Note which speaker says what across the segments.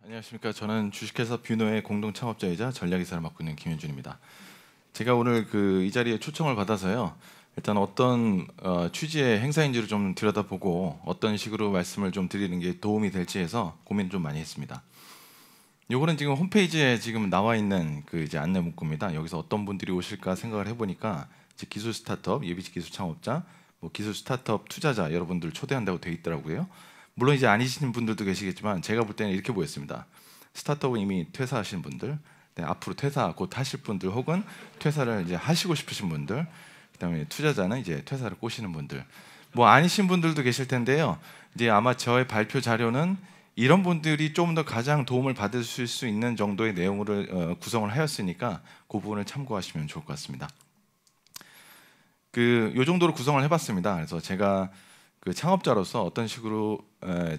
Speaker 1: 안녕하십니까. 저는 주식회사 뷰노의 공동 창업자이자 전략이사를 맡고 있는 김현준입니다. 제가 오늘 이 자리에 초청을 받아서요. 일단 어떤 취지의 행사인지를 좀 들여다보고 어떤 식으로 말씀을 좀 드리는 게 도움이 될지 해서 고민을 좀 많이 했습니다. 요거는 지금 홈페이지에 지금 나와 있는 이제 안내 문구입니다. 여기서 어떤 분들이 오실까 생각을 해보니까 이제 기술 스타트업, 예비 기술 창업자, 뭐 기술 스타트업 투자자 여러분들 초대한다고 되어 있더라고요. 물론 이제 아니시는 분들도 계시겠지만 제가 볼 때는 이렇게 보였습니다. 스타트업은 이미 퇴사하신 분들, 앞으로 퇴사 곧 하실 분들, 혹은 퇴사를 이제 하시고 싶으신 분들, 그다음에 투자자는 이제 퇴사를 꼬시는 분들, 뭐 아니신 분들도 계실 텐데요. 이제 아마 저의 발표 자료는 이런 분들이 좀 더 가장 도움을 받으실 수 있는 정도의 내용을 구성을 하였으니까 그 부분을 참고하시면 좋을 것 같습니다. 요 정도로 구성을 해봤습니다. 그래서 제가 창업자로서 어떤 식으로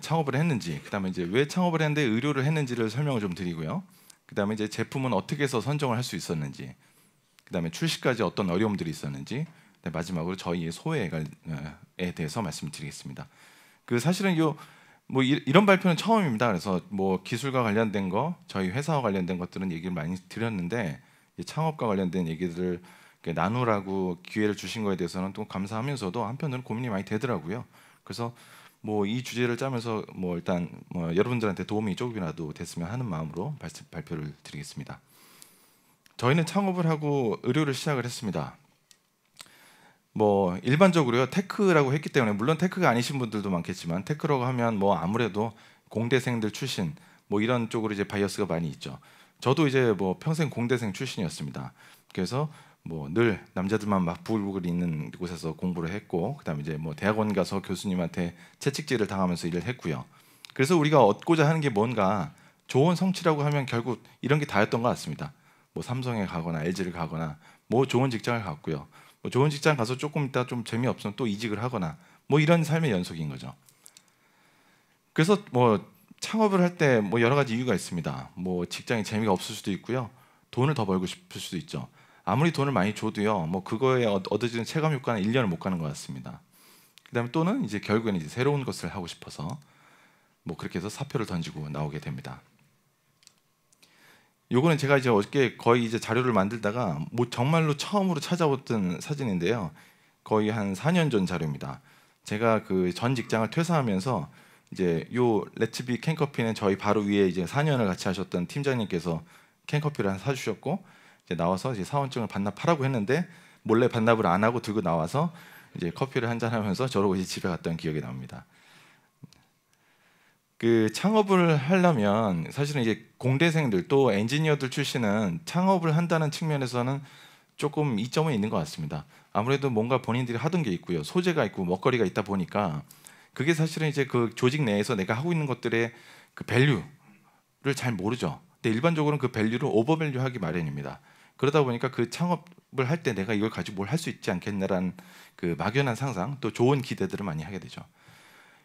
Speaker 1: 창업을 했는지, 그다음에 이제 왜 창업을 했는데 의료를 했는지를 설명을 좀 드리고요. 그다음에 이제 제품은 어떻게 해서 선정을 할 수 있었는지, 그다음에 출시까지 어떤 어려움들이 있었는지, 마지막으로 저희의 소회에 대해서 말씀드리겠습니다. 사실은 뭐 이런 발표는 처음입니다. 그래서 뭐 기술과 관련된 거, 저희 회사와 관련된 것들은 얘기를 많이 드렸는데, 창업과 관련된 얘기들을 나누라고 기회를 주신 거에 대해서는 또 감사하면서도 한편으로는 고민이 많이 되더라고요. 그래서 뭐 이 주제를 짜면서 뭐 일단 뭐 여러분들한테 도움이 조금이라도 됐으면 하는 마음으로 발표를 드리겠습니다. 저희는 창업을 하고 의료를 시작을 했습니다. 뭐 일반적으로요, 테크라고 했기 때문에, 물론 테크가 아니신 분들도 많겠지만 테크라고 하면 뭐 아무래도 공대생들 출신 뭐 이런 쪽으로 이제 바이어스가 많이 있죠. 저도 이제 뭐 평생 공대생 출신이었습니다. 그래서 뭐 늘 남자들만 막 부글부글 있는 곳에서 공부를 했고, 그다음에 이제 뭐 대학원 가서 교수님한테 채찍질을 당하면서 일을 했고요. 그래서 우리가 얻고자 하는 게 뭔가 좋은 성취라고 하면 결국 이런 게 다였던 것 같습니다. 뭐 삼성에 가거나 LG를 가거나 뭐 좋은 직장을 갔고요. 뭐 좋은 직장 가서 조금 있다 좀 재미없으면 또 이직을 하거나 뭐 이런 삶의 연속인 거죠. 그래서 뭐 창업을 할 때 뭐 여러 가지 이유가 있습니다. 뭐 직장이 재미가 없을 수도 있고요. 돈을 더 벌고 싶을 수도 있죠. 아무리 돈을 많이 줘도요, 뭐 그거에 얻어지는 체감 효과는 1년을 못 가는 것 같습니다. 그다음에 또는 이제 결국에는 이제 새로운 것을 하고 싶어서 뭐 그렇게 해서 사표를 던지고 나오게 됩니다. 요거는 제가 이제 어저께 거의 이제 자료를 만들다가 뭐 정말로 처음으로 찾아봤던 사진인데요. 거의 한 4년 전 자료입니다. 제가 전 직장을 퇴사하면서 이제 요 레츠비 캔커피는 저희 바로 위에 이제 4년을 같이 하셨던 팀장님께서 캔커피를 하나 사주셨고, 이제 나와서 이제 사원증을 반납하라고 했는데 몰래 반납을 안 하고 들고 나와서 이제 커피를 한잔 하면서 저러고 이제 집에 갔던 기억이 납니다. 창업을 하려면 사실은 이제 공대생들 또 엔지니어들 출신은 창업을 한다는 측면에서는 조금 이점은 있는 것 같습니다. 아무래도 뭔가 본인들이 하던 게 있고요, 소재가 있고 먹거리가 있다 보니까 그게 사실은 이제 조직 내에서 내가 하고 있는 것들의 밸류를 잘 모르죠. 근데 일반적으로는 그 밸류를 오버밸류하기 마련입니다. 그러다 보니까 창업을 할 때 내가 이걸 가지고 뭘 할 수 있지 않겠냐라는 막연한 상상, 또 좋은 기대들을 많이 하게 되죠.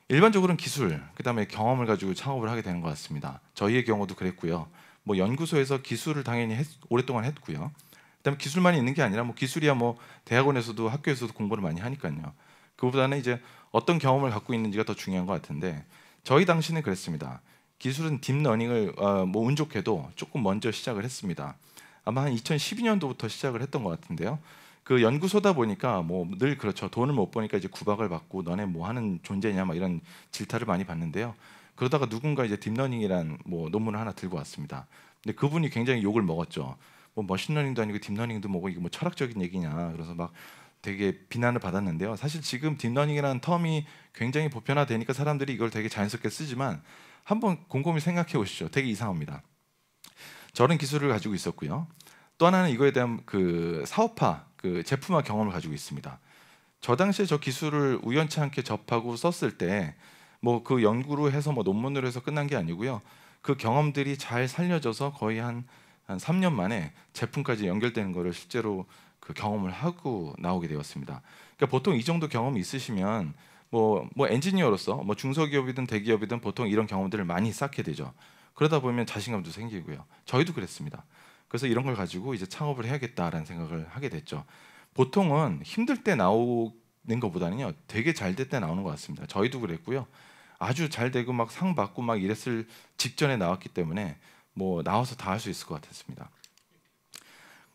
Speaker 1: 일반적으로는 기술, 그다음에 경험을 가지고 창업을 하게 되는 것 같습니다. 저희의 경우도 그랬고요. 뭐 연구소에서 기술을 당연히 오랫동안 했고요. 그다음에 기술만 있는 게 아니라 뭐 기술이야 뭐 대학원에서도 학교에서도 공부를 많이 하니까요. 그보다는 이제 어떤 경험을 갖고 있는지가 더 중요한 것 같은데, 저희 당시는 그랬습니다. 기술은 딥러닝을 뭐 운 좋게도 조금 먼저 시작을 했습니다. 아마 한 2012년도부터 시작을 했던 것 같은데요. 연구소다 보니까 뭐 늘 그렇죠. 돈을 못 버니까 이제 구박을 받고 너네 뭐 하는 존재냐 막 이런 질타를 많이 받는데요. 그러다가 누군가 이제 딥러닝이란 뭐 논문을 하나 들고 왔습니다. 근데 그분이 굉장히 욕을 먹었죠. 뭐 머신러닝도 아니고 딥러닝도 뭐고 이게 뭐 철학적인 얘기냐. 그래서 막 되게 비난을 받았는데요. 사실 지금 딥러닝이라는 텀이 굉장히 보편화되니까 사람들이 이걸 되게 자연스럽게 쓰지만 한번 곰곰이 생각해 보시죠. 되게 이상합니다. 저런 기술을 가지고 있었고요. 또 하나는 이거에 대한 사업화, 제품화 경험을 가지고 있습니다. 저 당시에 저 기술을 우연치 않게 접하고 썼을 때 뭐 연구로 해서 뭐 논문으로 해서 끝난 게 아니고요. 그 경험들이 잘 살려져서 거의 한 3년 만에 제품까지 연결되는 거를 실제로 경험을 하고 나오게 되었습니다. 그러니까 보통 이 정도 경험이 있으시면 뭐 엔지니어로서 뭐 중소기업이든 대기업이든 보통 이런 경험들을 많이 쌓게 되죠. 그러다 보면 자신감도 생기고요. 저희도 그랬습니다. 그래서 이런 걸 가지고 이제 창업을 해야겠다라는 생각을 하게 됐죠. 보통은 힘들 때 나오는 것보다는요, 되게 잘 될 때 나오는 것 같습니다. 저희도 그랬고요. 아주 잘 되고 막 상 받고 막 이랬을 직전에 나왔기 때문에 뭐 나와서 다 할 수 있을 것 같았습니다.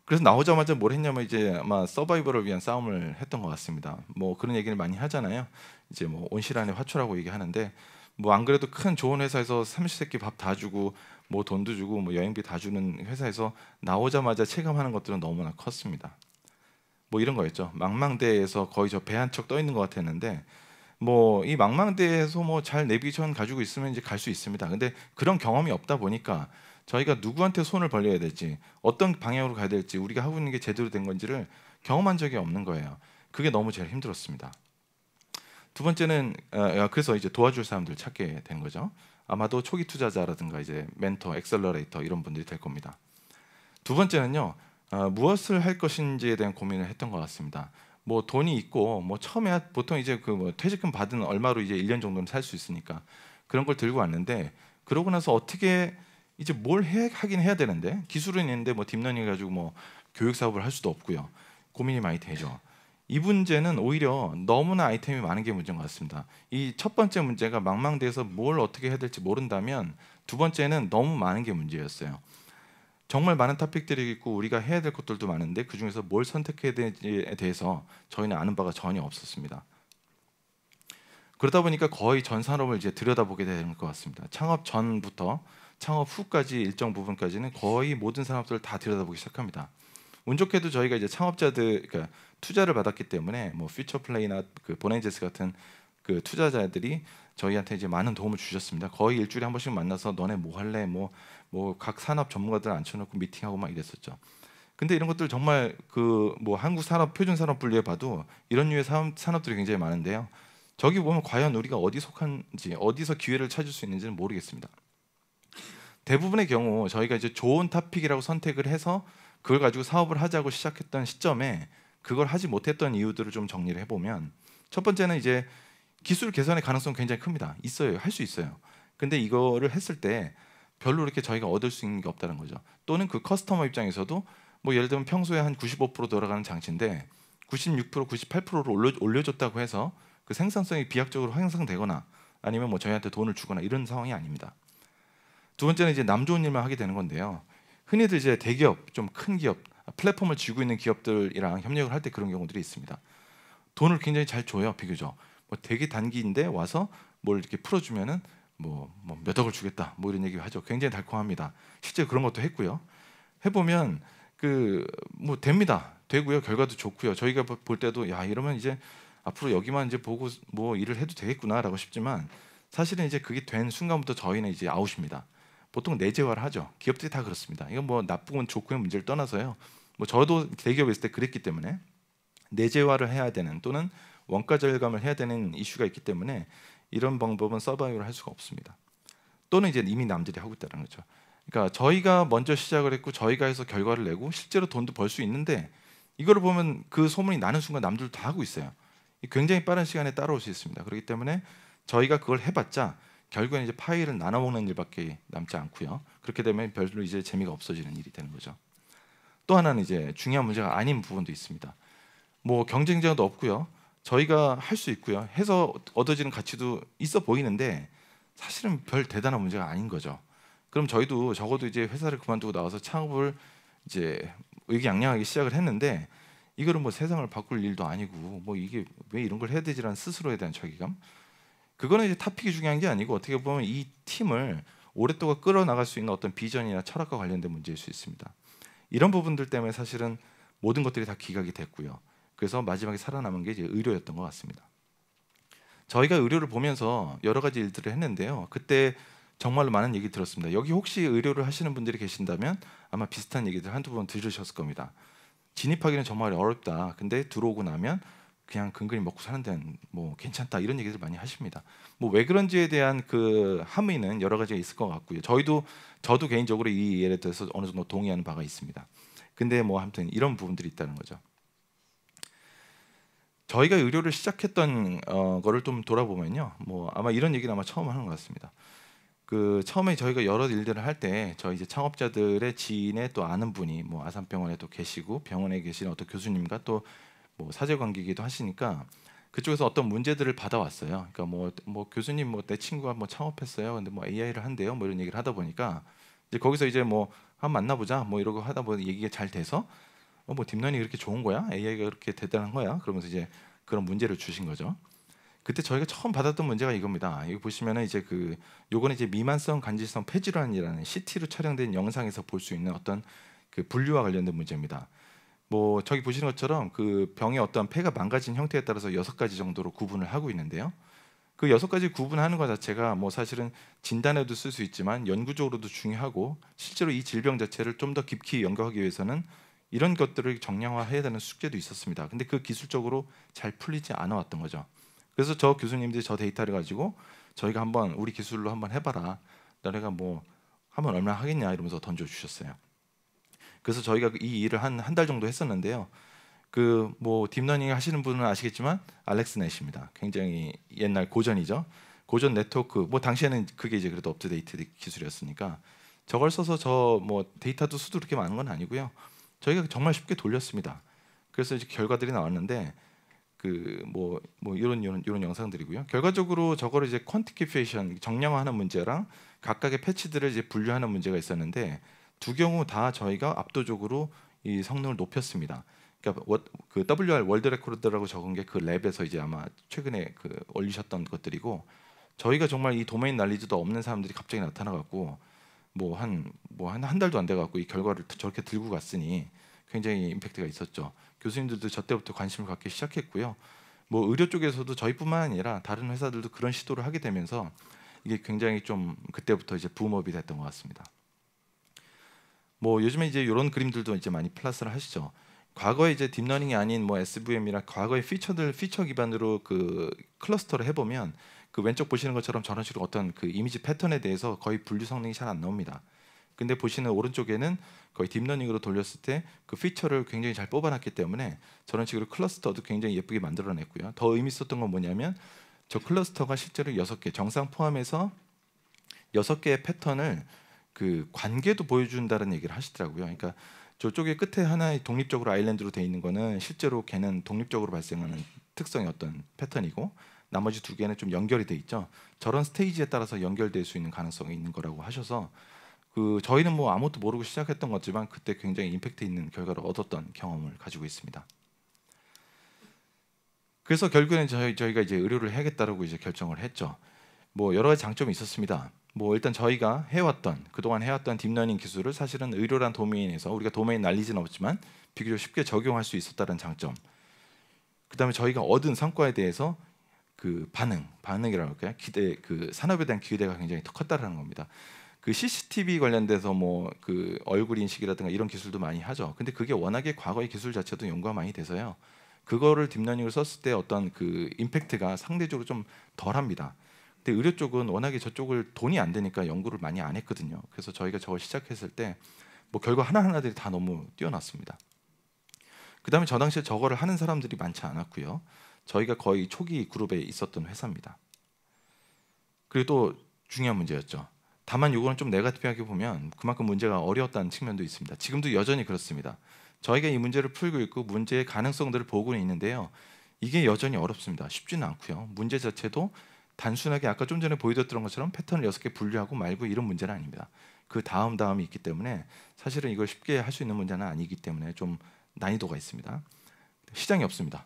Speaker 1: 그래서 나오자마자 뭘 했냐면 이제 아마 서바이벌을 위한 싸움을 했던 것 같습니다. 뭐 그런 얘기를 많이 하잖아요. 이제 뭐 온실안의 화초라고 얘기하는데, 뭐 안 그래도 큰 좋은 회사에서 삼시세끼 밥 다 주고 뭐 돈도 주고 뭐 여행비 다 주는 회사에서 나오자마자 체감하는 것들은 너무나 컸습니다. 뭐 이런 거였죠. 망망대해에서 거의 저 배 한 척 떠 있는 것 같았는데, 뭐 이 망망대해에서 뭐 잘 내비게이션 가지고 있으면 이제 갈 수 있습니다. 근데 그런 경험이 없다 보니까 저희가 누구한테 손을 벌려야 될지, 어떤 방향으로 가야 될지, 우리가 하고 있는 게 제대로 된 건지를 경험한 적이 없는 거예요. 그게 너무 제일 힘들었습니다. 두 번째는 그래서 이제 도와줄 사람들 찾게 된 거죠. 아마도 초기 투자자라든가 이제 멘토, 엑셀러레이터 이런 분들이 될 겁니다. 두 번째는요, 무엇을 할 것인지에 대한 고민을 했던 것 같습니다. 뭐 돈이 있고 뭐 처음에 보통 이제 그 뭐 퇴직금 받은 얼마로 이제 1년 정도는 살 수 있으니까 그런 걸 들고 왔는데, 그러고 나서 어떻게 이제 뭘 하긴 해야 되는데, 기술은 있는데 뭐 딥러닝 가지고 뭐 교육 사업을 할 수도 없고요. 고민이 많이 되죠. 이 문제는 오히려 너무나 아이템이 많은 게 문제인 것 같습니다. 이 첫 번째 문제가 망망대해서 뭘 어떻게 해야 될지 모른다면, 두 번째는 너무 많은 게 문제였어요. 정말 많은 토픽들이 있고 우리가 해야 될 것들도 많은데 그 중에서 뭘 선택해야 되는지에 대해서 저희는 아는 바가 전혀 없었습니다. 그러다 보니까 거의 전 산업을 이제 들여다보게 되는 것 같습니다. 창업 전부터 창업 후까지 일정 부분까지는 거의 모든 산업들을 다 들여다보기 시작합니다. 운 좋게도 저희가 이제 창업자들, 그러니까 투자를 받았기 때문에 뭐 퓨처플레이나 그 보넨제스 같은 그 투자자들이 저희한테 이제 많은 도움을 주셨습니다. 거의 일주일에 한 번씩 만나서 너네 뭐 할래? 뭐 각 산업 전문가들 앉혀놓고 미팅하고 막 이랬었죠. 근데 이런 것들 정말 그 뭐 한국 산업 표준 산업 분류에 봐도 이런 류의 산업들이 굉장히 많은데요. 저기 보면 과연 우리가 어디 속한지, 어디서 기회를 찾을 수 있는지는 모르겠습니다. 대부분의 경우 저희가 이제 좋은 토픽이라고 선택을 해서 그걸 가지고 사업을 하자고 시작했던 시점에 그걸 하지 못했던 이유들을 좀 정리를 해보면, 첫 번째는 이제 기술 개선의 가능성 굉장히 큽니다. 있어요. 할 수 있어요. 근데 이거를 했을 때 별로 이렇게 저희가 얻을 수 있는 게 없다는 거죠. 또는 그 커스터머 입장에서도 뭐 예를 들면 평소에 한 95% 돌아가는 장치인데 96%, 98%를 올려줬다고 해서 그 생산성이 비약적으로 향상되거나 아니면 뭐 저희한테 돈을 주거나 이런 상황이 아닙니다. 두 번째는 이제 남 좋은 일만 하게 되는 건데요. 흔히들 이제 대기업, 좀 큰 기업, 플랫폼을 쥐고 있는 기업들이랑 협력을 할 때 그런 경우들이 있습니다. 돈을 굉장히 잘 줘요, 비교적. 뭐 되게 단기인데 와서 뭘 이렇게 풀어주면은 몇 억을 주겠다, 뭐 이런 얘기 하죠. 굉장히 달콤합니다. 실제 그런 것도 했고요. 해보면 그 뭐 됩니다. 되고요. 결과도 좋고요. 저희가 볼 때도 야, 이러면 이제 앞으로 여기만 이제 보고 뭐 일을 해도 되겠구나라고 싶지만, 사실은 이제 그게 된 순간부터 저희는 이제 아웃입니다. 보통 내재화를 하죠. 기업들이 다 그렇습니다. 이건 뭐 나쁘고 좋고의 문제를 떠나서요. 뭐 저도 대기업에 있을 때 그랬기 때문에 내재화를 해야 되는, 또는 원가 절감을 해야 되는 이슈가 있기 때문에 이런 방법은 서바이벌을 할 수가 없습니다. 또는 이제 이미 남들이 하고 있다는 거죠. 그러니까 저희가 먼저 시작을 했고 저희가 해서 결과를 내고 실제로 돈도 벌 수 있는데, 이거를 보면 그 소문이 나는 순간 남들도 다 하고 있어요. 굉장히 빠른 시간에 따라올 수 있습니다. 그렇기 때문에 저희가 그걸 해봤자 결국엔 이제 파일을 나눠 먹는 일밖에 남지 않고요. 그렇게 되면 별로 이제 재미가 없어지는 일이 되는 거죠. 또 하나는 이제 중요한 문제가 아닌 부분도 있습니다. 뭐 경쟁자도 없고요. 저희가 할 수 있고요. 해서 얻어지는 가치도 있어 보이는데 사실은 별 대단한 문제가 아닌 거죠. 그럼 저희도 적어도 이제 회사를 그만두고 나와서 창업을 이제 의기양양하게 시작을 했는데, 이거는 뭐 세상을 바꿀 일도 아니고 뭐 이게 왜 이런 걸 해야 되지라는 스스로에 대한 자괴감. 그거는 이제 토픽이 중요한 게 아니고 어떻게 보면 이 팀을 오랫동안 끌어나갈 수 있는 어떤 비전이나 철학과 관련된 문제일 수 있습니다. 이런 부분들 때문에 사실은 모든 것들이 다 기각이 됐고요. 그래서 마지막에 살아남은 게 이제 의료였던 것 같습니다. 저희가 의료를 보면서 여러 가지 일들을 했는데요. 그때 정말로 많은 얘기 들었습니다. 여기 혹시 의료를 하시는 분들이 계신다면 아마 비슷한 얘기들 한두 번 들으셨을 겁니다. 진입하기는 정말 어렵다. 근데 들어오고 나면 그냥 근근히 먹고 사는 데는 뭐 괜찮다, 이런 얘기들 많이 하십니다. 뭐 왜 그런지에 대한 그 함의는 여러 가지가 있을 것 같고요. 저도 개인적으로 이 예에 대해서 어느 정도 동의하는 바가 있습니다. 근데 뭐 아무튼 이런 부분들이 있다는 거죠. 저희가 의료를 시작했던 거를 좀 돌아보면요, 뭐 아마 이런 얘기는 아마 처음 하는 것 같습니다. 그 처음에 저희가 여러 일들을 할 때 저희 이제 창업자들의 지인의 또 아는 분이 뭐 아산병원에 또 계시고 병원에 계신 어떤 교수님과 또 뭐 사제 관계이기도 하시니까 그쪽에서 어떤 문제들을 받아왔어요. 그러니까 뭐 교수님 뭐 내 친구가 뭐 창업했어요. 근데 뭐 AI를 한대요. 뭐 이런 얘기를 하다 보니까 이제 거기서 이제 뭐 한번 만나보자 뭐 이러고 하다 보니 얘기가 잘 돼서 뭐 딥러닝이 그렇게 좋은 거야? AI가 그렇게 대단한 거야? 그러면서 이제 그런 문제를 주신 거죠. 그때 저희가 처음 받았던 문제가 이겁니다. 여기 보시면은 이제 요거는 이제 미만성 간질성 폐질환이라는 CT로 촬영된 영상에서 볼 수 있는 어떤 그 분류와 관련된 문제입니다. 뭐 저기 보시는 것처럼 그 병의 어떤 폐가 망가진 형태에 따라서 6가지 정도로 구분을 하고 있는데요. 그 6가지 구분하는 것 자체가 뭐 사실은 진단에도 쓸 수 있지만 연구적으로도 중요하고 실제로 이 질병 자체를 좀 더 깊이 연구하기 위해서는 이런 것들을 정량화해야 되는 숙제도 있었습니다. 근데 그 기술적으로 잘 풀리지 않아 왔던 거죠. 그래서 저 교수님들이 저 데이터를 가지고 저희가 한번 우리 기술로 한번 해봐라. 너네가 뭐 하면 얼마나 하겠냐 이러면서 던져주셨어요. 그래서 저희가 이 일을 한 달 정도 했었는데요. 그 뭐 딥러닝 하시는 분은 아시겠지만 알렉스 넷입니다. 굉장히 옛날 고전이죠. 고전 네트워크. 뭐 당시에는 그게 이제 그래도 업투데이트 기술이었으니까 저걸 써서 저 뭐 데이터도 수도 그렇게 많은 건 아니고요. 저희가 정말 쉽게 돌렸습니다. 그래서 이제 결과들이 나왔는데 그 뭐 이런 영상들이고요. 결과적으로 저거를 이제 퀀티피케이션 정량화하는 문제랑 각각의 패치들을 이제 분류하는 문제가 있었는데 두 경우 다 저희가 압도적으로 이 성능을 높였습니다. 그러니까 그 WR 월드 레코드라고 적은 게 그 랩에서 이제 아마 최근에 그 올리셨던 것들이고 저희가 정말 이 도메인 난리지도 없는 사람들이 갑자기 나타나갖고 한 달도 안 돼갖고 이 결과를 저렇게 들고 갔으니 굉장히 임팩트가 있었죠. 교수님들도 저 때부터 관심을 갖기 시작했고요. 뭐 의료 쪽에서도 저희뿐만 아니라 다른 회사들도 그런 시도를 하게 되면서 이게 굉장히 좀 그때부터 이제 붐업이 됐던 것 같습니다. 뭐 요즘에 이제 이런 그림들도 이제 많이 플러스를 하시죠. 과거에 이제 딥러닝이 아닌 뭐 SVM이나 과거의 피처 기반으로 그 클러스터를 해보면 그 왼쪽 보시는 것처럼 저런 식으로 어떤 그 이미지 패턴에 대해서 거의 분류 성능이 잘 안 나옵니다. 근데 보시는 오른쪽에는 거의 딥러닝으로 돌렸을 때 그 피처를 굉장히 잘 뽑아놨기 때문에 저런 식으로 클러스터도 굉장히 예쁘게 만들어냈고요. 더 의미 있었던 건 뭐냐면 저 클러스터가 실제로 6개 정상 포함해서 6개의 패턴을 그 관계도 보여준다는 얘기를 하시더라고요. 그러니까 저쪽에 끝에 하나의 독립적으로 아일랜드로 돼 있는 거는 실제로 걔는 독립적으로 발생하는 특성의 어떤 패턴이고 나머지 2개는 좀 연결이 돼 있죠. 저런 스테이지에 따라서 연결될 수 있는 가능성이 있는 거라고 하셔서 그 저희는 뭐 아무것도 모르고 시작했던 거지만 그때 굉장히 임팩트 있는 결과를 얻었던 경험을 가지고 있습니다. 그래서 결국에는 저희가 이제 의료를 해야겠다라고 이제 결정을 했죠. 뭐 여러 가지 장점이 있었습니다. 뭐 일단 저희가 그동안 해왔던 딥러닝 기술을 사실은 의료란 도메인에서 우리가 도메인 난리지는 없지만 비교적 쉽게 적용할 수 있었다는 장점. 그다음에 저희가 얻은 성과에 대해서 그 반응이라고 할까요? 그 산업에 대한 기대가 굉장히 더 컸다라는 겁니다. 그 CCTV 관련돼서 뭐 그 얼굴 인식이라든가 이런 기술도 많이 하죠. 근데 그게 워낙에 과거의 기술 자체도 연구가 많이 돼서요. 그거를 딥러닝을 썼을 때 어떤 그 임팩트가 상대적으로 좀 덜합니다. 근데 의료 쪽은 워낙에 저쪽을 돈이 안 되니까 연구를 많이 안 했거든요. 그래서 저희가 저걸 시작했을 때 뭐 결과 하나하나들이 다 너무 뛰어났습니다. 그다음에 저 당시에 저거를 하는 사람들이 많지 않았고요. 저희가 거의 초기 그룹에 있었던 회사입니다. 그리고 또 중요한 문제였죠. 다만 이거는 좀 네거티브하게 보면 그만큼 문제가 어려웠다는 측면도 있습니다. 지금도 여전히 그렇습니다. 저희가 이 문제를 풀고 있고 문제의 가능성들을 보고는 있는데요. 이게 여전히 어렵습니다. 쉽지는 않고요. 문제 자체도 단순하게 아까 좀 전에 보여드렸던 것처럼 패턴을 6개 분류하고 말고 이런 문제는 아닙니다. 그 다음이 있기 때문에 사실은 이걸 쉽게 할 수 있는 문제는 아니기 때문에 좀 난이도가 있습니다. 시장이 없습니다.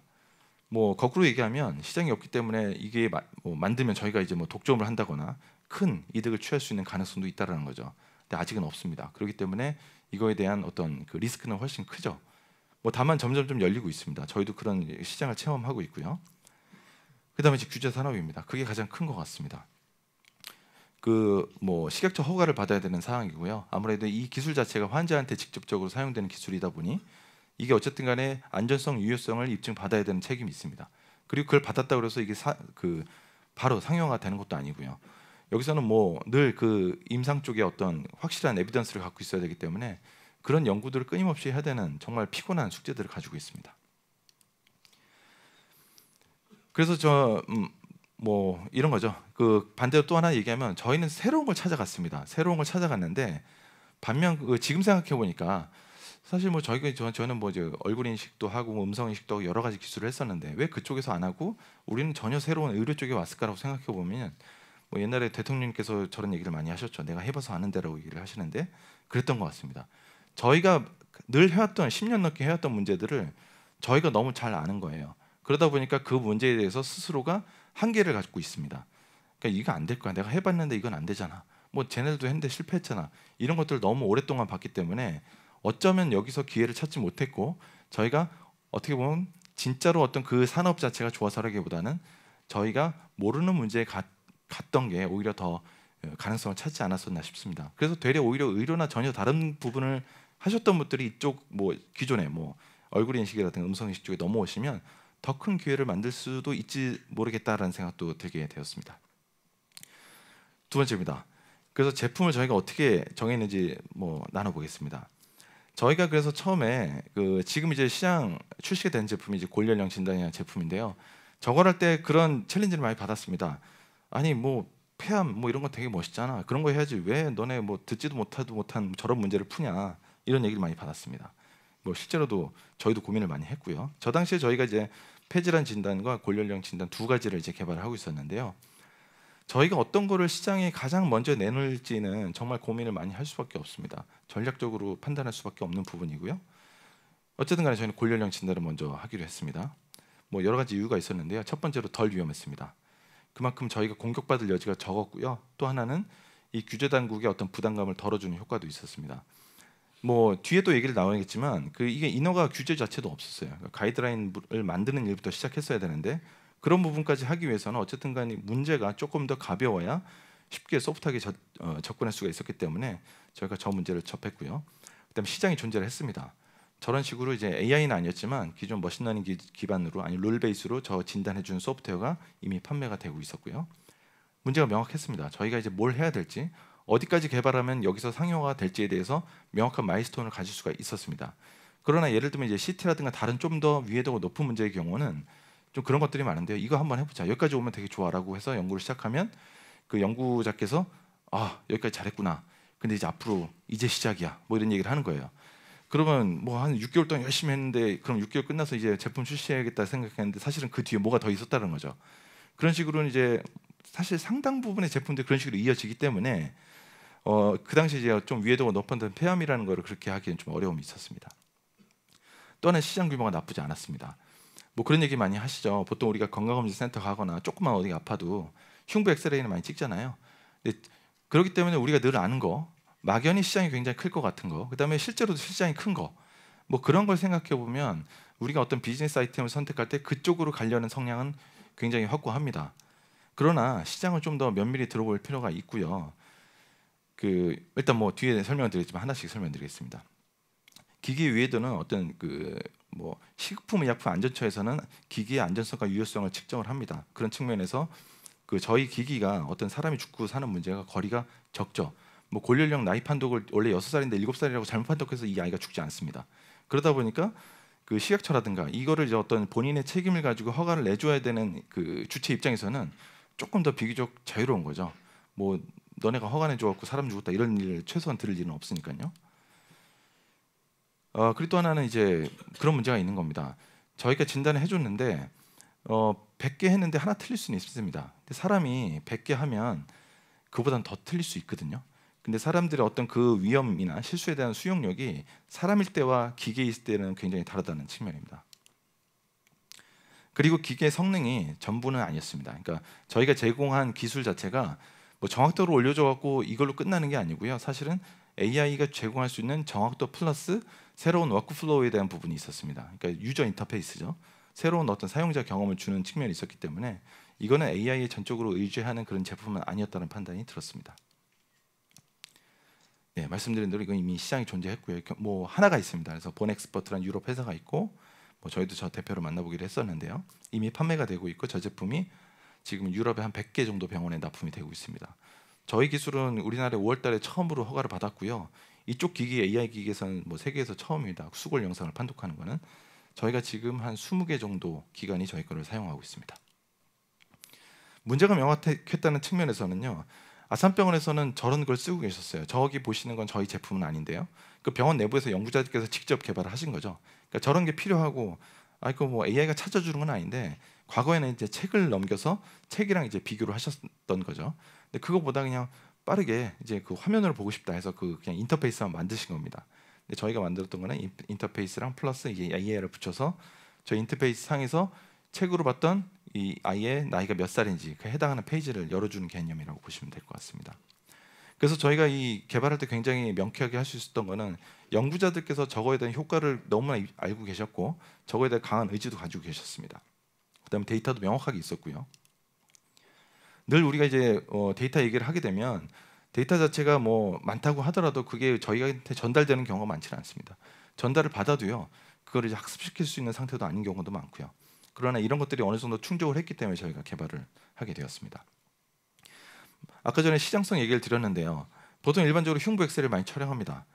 Speaker 1: 뭐 거꾸로 얘기하면 시장이 없기 때문에 이게 뭐 만들면 저희가 이제 뭐 독점을 한다거나 큰 이득을 취할 수 있는 가능성도 있다라는 거죠. 근데 아직은 없습니다. 그렇기 때문에 이거에 대한 어떤 그 리스크는 훨씬 크죠. 뭐 다만 점점 좀 열리고 있습니다. 저희도 그런 시장을 체험하고 있고요. 그다음에 이제 규제 산업입니다. 그게 가장 큰 것 같습니다. 그 뭐 식약처 허가를 받아야 되는 사항이고요. 아무래도 이 기술 자체가 환자한테 직접적으로 사용되는 기술이다 보니 이게 어쨌든 간에 안전성, 유효성을 입증받아야 되는 책임이 있습니다. 그리고 그걸 받았다고 해서 이게 바로 상용화 되는 것도 아니고요. 여기서는 뭐 늘 그 임상 쪽에 어떤 확실한 에비던스를 갖고 있어야 되기 때문에 그런 연구들을 끊임없이 해야 되는 정말 피곤한 숙제들을 가지고 있습니다. 그래서 뭐 이런 거죠. 그 반대로 또 하나 얘기하면 저희는 새로운 걸 찾아갔습니다. 새로운 걸 찾아갔는데 반면 지금 생각해 보니까 사실 뭐 저는 뭐 이제 얼굴 인식도 하고 뭐 음성 인식도 하고 여러 가지 기술을 했었는데 왜 그쪽에서 안 하고 우리는 전혀 새로운 의료 쪽에 왔을까라고 생각해 보면 뭐 옛날에 대통령님께서 저런 얘기를 많이 하셨죠. 내가 해봐서 아는데라고 얘기를 하시는데 그랬던 것 같습니다. 저희가 늘 해왔던 10년 넘게 해왔던 문제들을 저희가 너무 잘 아는 거예요. 그러다 보니까 그 문제에 대해서 스스로가 한계를 갖고 있습니다. 그러니까 이거 안 될 거야. 내가 해봤는데 이건 안 되잖아. 뭐 쟤네들도 했는데 실패했잖아. 이런 것들을 너무 오랫동안 봤기 때문에 어쩌면 여기서 기회를 찾지 못했고 저희가 어떻게 보면 진짜로 어떤 그 산업 자체가 좋아서라기보다는 저희가 모르는 문제에 갔던 게 오히려 더 가능성을 찾지 않았었나 싶습니다. 그래서 되려 오히려 의료나 전혀 다른 부분을 하셨던 분들이 이쪽 뭐 기존에 뭐 얼굴 인식이라든가 음성 인식 쪽에 넘어오시면 더 큰 기회를 만들 수도 있지 모르겠다라는 생각도 들게 되었습니다. 두 번째입니다. 그래서 제품을 저희가 어떻게 정했는지 뭐 나눠보겠습니다. 저희가 그래서 처음에 지금 이제 시장 출시가 된 제품이 이제 골연령 진단이라는 제품인데요. 저걸 할 때 그런 챌린지를 많이 받았습니다. 아니 뭐 폐암 뭐 이런 거 되게 멋있잖아. 그런 거 해야지 왜 너네 뭐 듣지도 못한 저런 문제를 푸냐 이런 얘기를 많이 받았습니다. 뭐 실제로도 저희도 고민을 많이 했고요. 저 당시에 저희가 이제 폐질환 진단과 골연령 진단 두 가지를 이제 개발을 하고 있었는데요. 저희가 어떤 거를 시장에 가장 먼저 내놓을지는 정말 고민을 많이 할 수밖에 없습니다. 전략적으로 판단할 수밖에 없는 부분이고요. 어쨌든 간에 저희는 골연령 진단을 먼저 하기로 했습니다. 뭐 여러 가지 이유가 있었는데요. 첫 번째로 덜 위험했습니다. 그만큼 저희가 공격받을 여지가 적었고요. 또 하나는 이 규제 당국의 어떤 부담감을 덜어주는 효과도 있었습니다. 뭐 뒤에 또 얘기를 나오겠지만 이게 인허가 규제 자체도 없었어요. 그러니까 가이드라인을 만드는 일부터 시작했어야 되는데 그런 부분까지 하기 위해서는 어쨌든 간에 문제가 조금 더 가벼워야 쉽게 소프트하게 접근할 수가 있었기 때문에 저희가 저 문제를 접했고요. 그다음에 시장이 존재를 했습니다. 저런 식으로 이제 AI는 아니었지만 기존 머신러닝 기반으로 아니 룰 베이스로 저 진단해 주는 소프트웨어가 이미 판매가 되고 있었고요. 문제가 명확했습니다. 저희가 이제 뭘 해야 될지 어디까지 개발하면 여기서 상용화가 될지에 대해서 명확한 마일스톤을 가질 수가 있었습니다. 그러나 예를 들면 이제 CT라든가 다른 좀 더 위에도 높은 문제의 경우는 좀 그런 것들이 많은데요. 이거 한번 해보자. 여기까지 오면 되게 좋아라고 해서 연구를 시작하면 그 연구자께서 여기까지 잘했구나. 근데 이제 앞으로 이제 시작이야. 뭐 이런 얘기를 하는 거예요. 그러면 뭐 한 6개월 동안 열심히 했는데 그럼 6개월 끝나서 이제 제품 출시해야겠다 생각했는데 사실은 그 뒤에 뭐가 더 있었다는 거죠. 그런 식으로는 이제 사실 상당 부분의 제품들이 그런 식으로 이어지기 때문에 그 당시 이제 좀 위에도가 높았던 폐암이라는 거를 그렇게 하기엔 좀 어려움이 있었습니다. 또 하나 시장 규모가 나쁘지 않았습니다. 뭐 그런 얘기 많이 하시죠. 보통 우리가 건강검진센터 가거나 조금만 어디가 아파도 흉부 엑스레이는 많이 찍잖아요. 근데 그렇기 때문에 우리가 늘 아는 거 막연히 시장이 굉장히 클 것 같은 거, 그다음에 실제로도 시장이 큰 거, 뭐 그런 걸 생각해 보면 우리가 어떤 비즈니스 아이템을 선택할 때 그쪽으로 가려는 성향은 굉장히 확고합니다. 그러나 시장을 좀 더 면밀히 들어볼 필요가 있고요. 일단 뭐 뒤에 설명을 드리겠지만 하나씩 설명드리겠습니다. 기기 위에도는 어떤 뭐 식품의약품 안전처에서는 기기의 안전성과 유효성을 측정을 합니다. 그런 측면에서 저희 기기가 어떤 사람이 죽고 사는 문제가 거리가 적죠. 뭐 골연령 나이 판독을 원래 6살인데 7살이라고 잘못 판독해서 이 아이가 죽지 않습니다. 그러다 보니까 식약처라든가 이거를 이제 어떤 본인의 책임을 가지고 허가를 내줘야 되는 주체 입장에서는 조금 더 비교적 자유로운 거죠. 뭐 너네가 허가 내줘갖고 사람 죽었다 이런 일 최소한 들을 일은 없으니까요. 그리고 또 하나는 이제 그런 문제가 있는 겁니다. 저희가 진단을 해줬는데 100개 했는데 하나 틀릴 수는 있습니다. 근데 사람이 100개 하면 그보다는 더 틀릴 수 있거든요. 근데 사람들의 어떤 그 위험이나 실수에 대한 수용력이 사람일 때와 기계에 있을 때는 굉장히 다르다는 측면입니다. 그리고 기계의 성능이 전부는 아니었습니다. 그러니까 저희가 제공한 기술 자체가 뭐 정확도를 올려줘 갖고 이걸로 끝나는 게 아니고요. 사실은 AI가 제공할 수 있는 정확도 플러스 새로운 워크플로우에 대한 부분이 있었습니다. 그러니까 유저 인터페이스죠. 새로운 어떤 사용자 경험을 주는 측면이 있었기 때문에 이거는 AI에 전적으로 의지하는 그런 제품은 아니었다는 판단이 들었습니다. 네, 말씀드린 대로 이건 이미 시장이 존재했고요. 뭐 하나가 있습니다. 그래서 본엑스퍼트라는 유럽 회사가 있고 뭐 저희도 저 대표로 만나보기로 했었는데요. 이미 판매가 되고 있고 저 제품이 지금 유럽에 한 100개 정도 병원에 납품이 되고 있습니다. 저희 기술은 우리나라에 5월달에 처음으로 허가를 받았고요. 이쪽 기기 AI 기기에서는 뭐 세계에서 처음입니다. 수골 영상을 판독하는 거는 저희가 지금 한 20개 정도 기관이 저희 거를 사용하고 있습니다. 문제가 명확했다는 측면에서는요. 아산병원에서는 저런 걸 쓰고 계셨어요. 저기 보시는 건 저희 제품은 아닌데요. 그 병원 내부에서 연구자들께서 직접 개발을 하신 거죠. 그러니까 저런 게 필요하고 이거 뭐 AI가 찾아주는 건 아닌데 과거에는 이제 책을 넘겨서 책이랑 이제 비교를 하셨던 거죠. 근데 그거보다 그냥 빠르게 이제 그 화면을 보고 싶다 해서 그 그냥 인터페이스만 만드신 겁니다. 근데 저희가 만들었던 거는 인터페이스랑 플러스 이게 AI를 붙여서 저 인터페이스 상에서 책으로 봤던 이 아이의 나이가 몇 살인지 그 해당하는 페이지를 열어주는 개념이라고 보시면 될 것 같습니다. 그래서 저희가 이 개발할 때 굉장히 명쾌하게 할 수 있었던 거는 연구자들께서 저거에 대한 효과를 너무나 알고 계셨고 저거에 대한 강한 의지도 가지고 계셨습니다. 그다음에 데이터도 명확하게 있었고요. 늘 우리가 이제 데이터 얘기를 하게 되면 데이터 자체가 뭐 많다고 하더라도 그게 저희한테 전달되는 경우가 많지는 않습니다. 전달을 받아도요, 그걸 이제 학습시킬 수 있는 상태도 아닌 경우도 많고요. 그러나 이런 것들이 어느 정도 충족을 했기 때문에 저희가 개발을 하게 되었습니다. 아까 전에 시장성 얘기를 드렸는데요. 보통 일반적으로 흉부 엑셀을 많이 촬영합니다.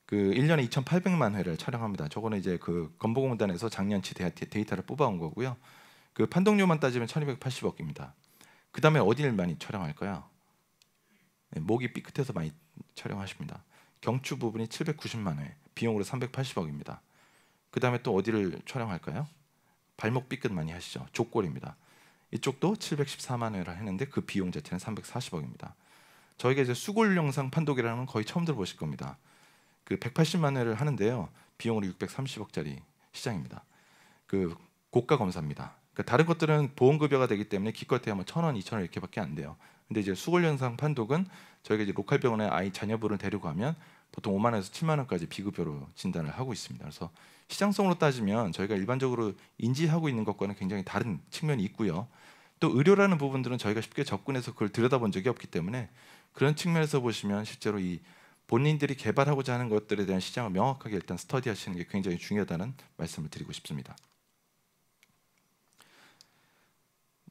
Speaker 1: 그 1년에 2,800만 회를 촬영합니다. 저거는 이제 그 건보공단에서 작년치 데이터를 뽑아온 거고요. 그 판독료만 따지면 1,280억입니다. 그 다음에 어디를 많이 촬영할까요? 네, 목이 삐끗해서 많이 촬영하십니다. 경추 부분이 790만 회, 비용으로 380억입니다. 그 다음에 또 어디를 촬영할까요? 발목 삐끗 많이 하시죠. 족골입니다. 이쪽도 714만 회를 했는데 그 비용 자체는 340억입니다. 저희가 이제 수골 영상 판독이라는 건 거의 처음 들어보실 겁니다. 그 180만 회를 하는데요. 비용으로 630억짜리 시장입니다. 그 고가 검사입니다. 그러니까 다른 것들은 보험급여가 되기 때문에 기껏해야 뭐 1,000원, 2,000원 이렇게밖에 안 돼요. 근데 이제 수골 영상 판독은 저희가 이제 로컬 병원에 아이 자녀분을 데리고 가면 보통 5만 원에서 7만 원까지 비급여로 진단을 하고 있습니다. 그래서 시장성으로 따지면 저희가 일반적으로 인지하고 있는 것과는 굉장히 다른 측면이 있고요. 또 의료라는 부분들은 저희가 쉽게 접근해서 그걸 들여다본 적이 없기 때문에 그런 측면에서 보시면 실제로 이 본인들이 개발하고자 하는 것들에 대한 시장을 명확하게 일단 스터디하시는 게 굉장히 중요하다는 말씀을 드리고 싶습니다.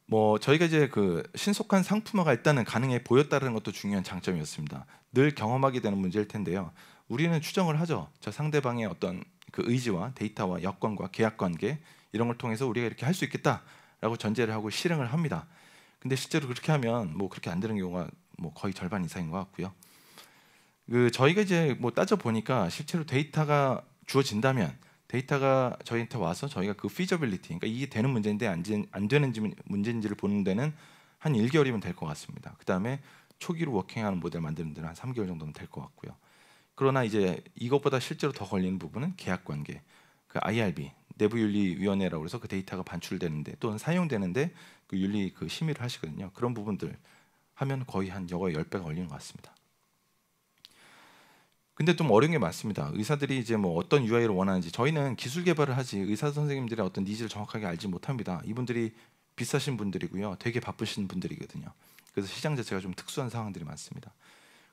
Speaker 1: 뭐 저희가 이제 그 신속한 상품화가 일단은 가능해 보였다는 것도 중요한 장점이었습니다. 늘 경험하게 되는 문제일 텐데요. 우리는 추정을 하죠. 저 상대방의 어떤 그 의지와 데이터와 여건과 계약 관계 이런 걸 통해서 우리가 이렇게 할 수 있겠다라고 전제를 하고 실행을 합니다. 근데 실제로 그렇게 하면 뭐 그렇게 안 되는 경우가 뭐 거의 절반 이상인 것 같고요. 그 저희가 이제 뭐 따져 보니까 실제로 데이터가 주어진다면 데이터가 저희한테 와서 저희가 그 feasibility, 그러니까 이게 되는 문제인데 안 되는지 문제인지를 보는 데는 한 1개월이면 될 것 같습니다. 그 다음에 초기로 워킹하는 모델 만드는 데는 한 3개월 정도면 될 것 같고요. 그러나 이제 이것보다 실제로 더 걸리는 부분은 계약관계, 그 IRB 내부윤리위원회라고 해서 그 데이터가 반출되는데 또는 사용되는데 그 윤리 그 심의를 하시거든요. 그런 부분들 하면 거의 한 여거 10배가 걸리는 것 같습니다. 근데 좀 어려운 게 많습니다. 의사들이 이제 뭐 어떤 UI를 원하는지 저희는 기술 개발을 하지 의사 선생님들의 어떤 니즈를 정확하게 알지 못합니다. 이분들이 비싸신 분들이고요. 되게 바쁘신 분들이거든요. 그래서 시장 자체가 좀 특수한 상황들이 많습니다.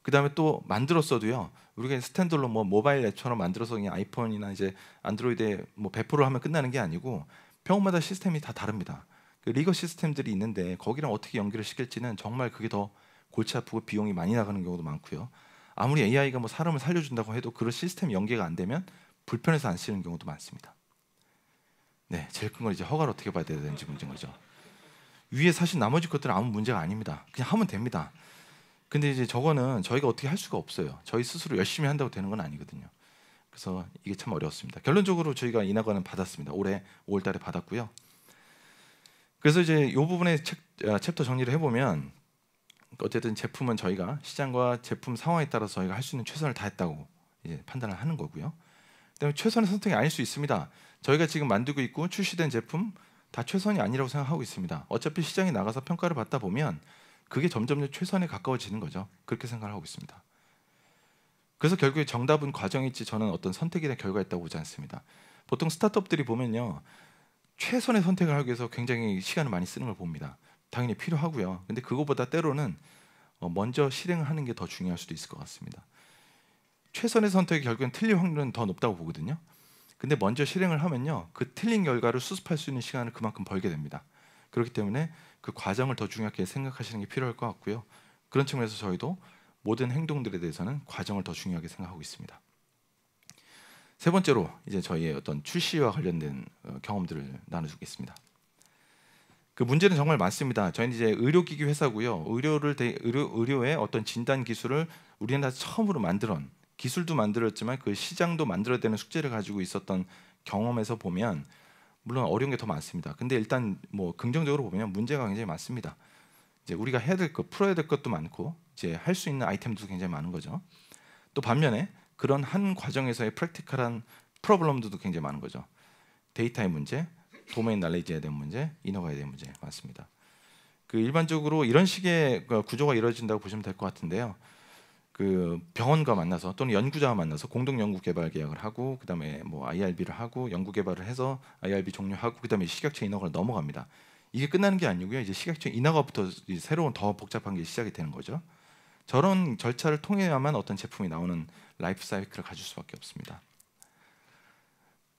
Speaker 1: 그 다음에 또 만들었어도요. 우리가 스탠드얼론 뭐 모바일 앱처럼 만들어서 그냥 아이폰이나 이제 안드로이드에 뭐 배포를 하면 끝나는 게 아니고 병원마다 시스템이 다 다릅니다. 그 리거 시스템들이 있는데 거기랑 어떻게 연결을 시킬지는 정말 그게 더 골치 아프고 비용이 많이 나가는 경우도 많고요. 아무리 AI가 뭐 사람을 살려준다고 해도 그런 시스템 연계가 안 되면 불편해서 안 쓰는 경우도 많습니다. 네, 제일 큰 건 이제 허가를 어떻게 받아야 되는지 문제인 거죠. 위에 사실 나머지 것들은 아무 문제가 아닙니다. 그냥 하면 됩니다. 근데 이제 저거는 저희가 어떻게 할 수가 없어요. 저희 스스로 열심히 한다고 되는 건 아니거든요. 그래서 이게 참 어려웠습니다. 결론적으로 저희가 인하관은 받았습니다. 올해 5월달에 받았고요. 그래서 이제 이 부분에 챕터 정리를 해보면 어쨌든 제품은 저희가 시장과 제품 상황에 따라서 저희가 할 수 있는 최선을 다했다고 이제 판단을 하는 거고요. 그다음에 최선의 선택이 아닐 수 있습니다. 저희가 지금 만들고 있고 출시된 제품 다 최선이 아니라고 생각하고 있습니다. 어차피 시장에 나가서 평가를 받다 보면 그게 점점 최선에 가까워지는 거죠. 그렇게 생각을 하고 있습니다. 그래서 결국에 정답은 과정이지 저는 어떤 선택이나 결과에 있다고 보지 않습니다. 보통 스타트업들이 보면요. 최선의 선택을 하기 위해서 굉장히 시간을 많이 쓰는 걸 봅니다. 당연히 필요하고요. 근데 그거보다 때로는 먼저 실행을 하는 게 더 중요할 수도 있을 것 같습니다. 최선의 선택이 결국엔 틀릴 확률은 더 높다고 보거든요. 근데 먼저 실행을 하면요. 그 틀린 결과를 수습할 수 있는 시간을 그만큼 벌게 됩니다. 그렇기 때문에 그 과정을 더 중요하게 생각하시는 게 필요할 것 같고요. 그런 측면에서 저희도 모든 행동들에 대해서는 과정을 더 중요하게 생각하고 있습니다. 세 번째로 이제 저희의 어떤 출시와 관련된 경험들을 나눠주겠습니다. 그 문제는 정말 많습니다. 저희는 이제 의료기기 회사고요. 의료의 어떤 진단 기술을 우리나라 처음으로 만들었, 기술도 만들었지만 그 시장도 만들어야 되는 숙제를 가지고 있었던 경험에서 보면 물론 어려운 게 더 많습니다. 근데 일단 뭐 긍정적으로 보면 문제가 굉장히 많습니다. 이제 우리가 해야 될 것, 풀어야 될 것도 많고 이제 할 수 있는 아이템도 굉장히 많은 거죠. 또 반면에 그런 한 과정에서의 프랙티컬한 프로블럼들도 굉장히 많은 거죠. 데이터의 문제, 도메인 날리지에 대한 문제, 인허가에 대한 문제 많습니다. 그 일반적으로 이런 식의 구조가 이루어진다고 보시면 될 것 같은데요. 그 병원과 만나서 또는 연구자와 만나서 공동 연구 개발 계약을 하고 그다음에 뭐 IRB를 하고 연구 개발을 해서 IRB 종료하고 그다음에 식약처 인허가를 넘어갑니다. 이게 끝나는 게 아니고요. 이제 식약처 인허가부터 새로운 더 복잡한 게 시작이 되는 거죠. 저런 절차를 통해야만 어떤 제품이 나오는 라이프 사이클을 가질 수밖에 없습니다.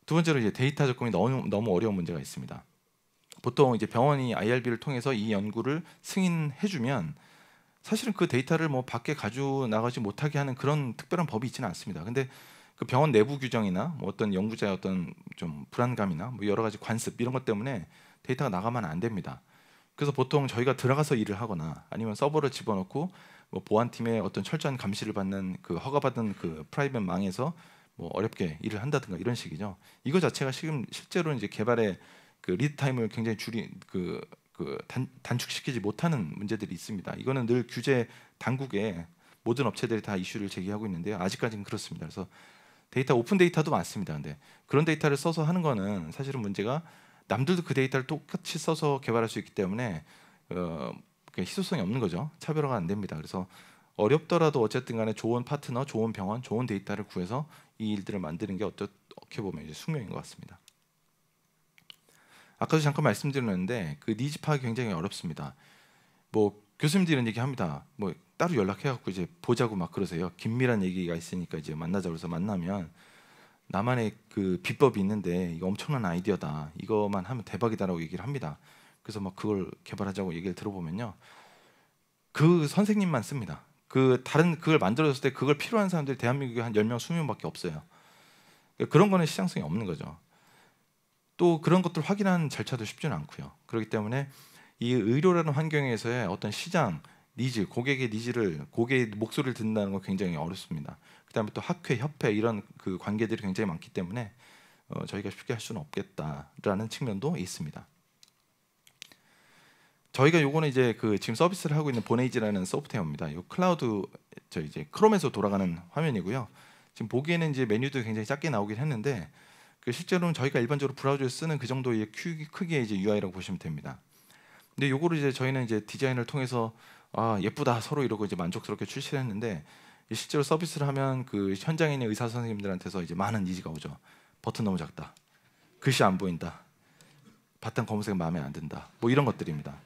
Speaker 1: 두 번째로 이제 데이터 접근이 너무 어려운 문제가 있습니다. 보통 이제 병원이 IRB를 통해서 이 연구를 승인해주면 사실은 그 데이터를 뭐 밖에 가져 나가지 못하게 하는 그런 특별한 법이 있지는 않습니다. 근데 그 병원 내부 규정이나 뭐 어떤 연구자의 어떤 좀 불안감이나 뭐 여러 가지 관습 이런 것 때문에 데이터가 나가면 안 됩니다. 그래서 보통 저희가 들어가서 일을 하거나 아니면 서버를 집어넣고 뭐 보안팀의 어떤 철저한 감시를 받는 그 허가받은 그 프라이빗 망에서 뭐 어렵게 일을 한다든가 이런 식이죠. 이거 자체가 지금 실제로 이제 개발의 그 리드 타임을 굉장히 단축시키지 못하는 문제들이 있습니다. 이거는 늘 규제 당국에 모든 업체들이 다 이슈를 제기하고 있는데요. 아직까지는 그렇습니다. 그래서 데이터 오픈 데이터도 많습니다. 근데 그런 데이터를 써서 하는 거는 사실은 문제가 남들도 그 데이터를 똑같이 써서 개발할 수 있기 때문에 희소성이 없는 거죠. 차별화가 안 됩니다. 그래서 어렵더라도 어쨌든 간에 좋은 파트너, 좋은 병원, 좋은 데이터를 구해서 이 일들을 만드는 게 어떻게 보면 이제 숙명인 것 같습니다. 아까도 잠깐 말씀드렸는데 그 니즈 파악이 굉장히 어렵습니다. 뭐 교수님들이 이런 얘기합니다. 뭐 따로 연락해갖고 이제 보자고 막 그러세요. 긴밀한 얘기가 있으니까 이제 만나자고 해서 만나면 나만의 그 비법이 있는데 이거 엄청난 아이디어다. 이거만 하면 대박이다라고 얘기를 합니다. 그래서 막 그걸 개발하자고 얘기를 들어보면요, 그 선생님만 씁니다. 그 다른 그걸 만들어줬을 때 그걸 필요한 사람들이 대한민국에 한 10명, 20명밖에 없어요. 그런 거는 시장성이 없는 거죠. 또 그런 것들 확인하는 절차도 쉽지는 않고요. 그렇기 때문에 이 의료라는 환경에서의 어떤 시장 니즈, 고객의 목소리를 듣는다는 건 굉장히 어렵습니다. 그다음에 또 학회, 협회 이런 그 관계들이 굉장히 많기 때문에 저희가 쉽게 할 수는 없겠다라는 측면도 있습니다. 저희가 요거는 이제 그 지금 서비스를 하고 있는 보네이즈라는 소프트웨어입니다. 이 클라우드 이제 크롬에서 돌아가는 화면이고요. 지금 보기에는 이제 메뉴도 굉장히 작게 나오긴 했는데 그 실제로는 저희가 일반적으로 브라우저에 쓰는 그 정도의 크기의 이제 UI라고 보시면 됩니다. 근데 요거를 이제 저희는 이제 디자인을 통해서 예쁘다 서로 이러고 이제 만족스럽게 출시를 했는데 실제로 서비스를 하면 그 현장에 있는 의사 선생님들한테서 이제 많은 니즈가 오죠. 버튼 너무 작다, 글씨 안 보인다, 바탕 검은색 마음에 안 든다, 뭐 이런 것들입니다.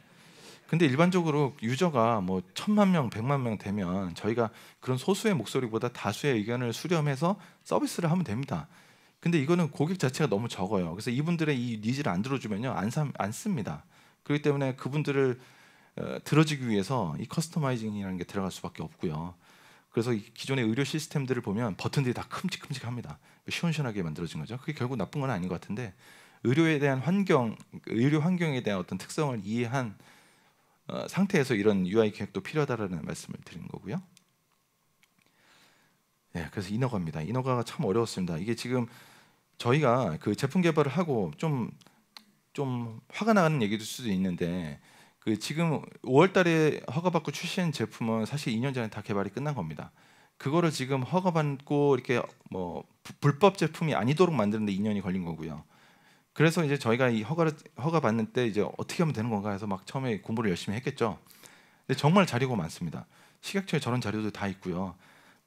Speaker 1: 근데 일반적으로 유저가 뭐 1000만 명, 100만 명 되면 저희가 그런 소수의 목소리보다 다수의 의견을 수렴해서 서비스를 하면 됩니다. 근데 이거는 고객 자체가 너무 적어요. 그래서 이분들의 이 니즈를 안 들어주면요 안 씁니다. 그렇기 때문에 그분들을 들어주기 위해서 이 커스터마이징이라는 게 들어갈 수밖에 없고요. 그래서 이 기존의 의료 시스템들을 보면 버튼들이 다 큼직큼직합니다. 시원시원하게 만들어진 거죠. 그게 결국 나쁜 건 아닌 것 같은데 의료에 대한 의료 환경에 대한 어떤 특성을 이해한 상태에서 이런 UI 계획도 필요하다라는 말씀을 드리는 거고요. 네, 그래서 인허가입니다. 인허가가 참 어려웠습니다. 이게 지금 저희가 그 제품 개발을 하고 좀 화가 나는 얘기일 수도 있는데 그 지금 5월달에 허가받고 출시한 제품은 사실 2년 전에 다 개발이 끝난 겁니다. 그거를 지금 허가받고 이렇게 뭐 불법 제품이 아니도록 만드는데 2년이 걸린 거고요. 그래서 이제 저희가 이 허가 받는 때 이제 어떻게 하면 되는 건가 해서 막 처음에 공부를 열심히 했겠죠. 근데 정말 자료가 많습니다. 식약처에 저런 자료도 다 있고요.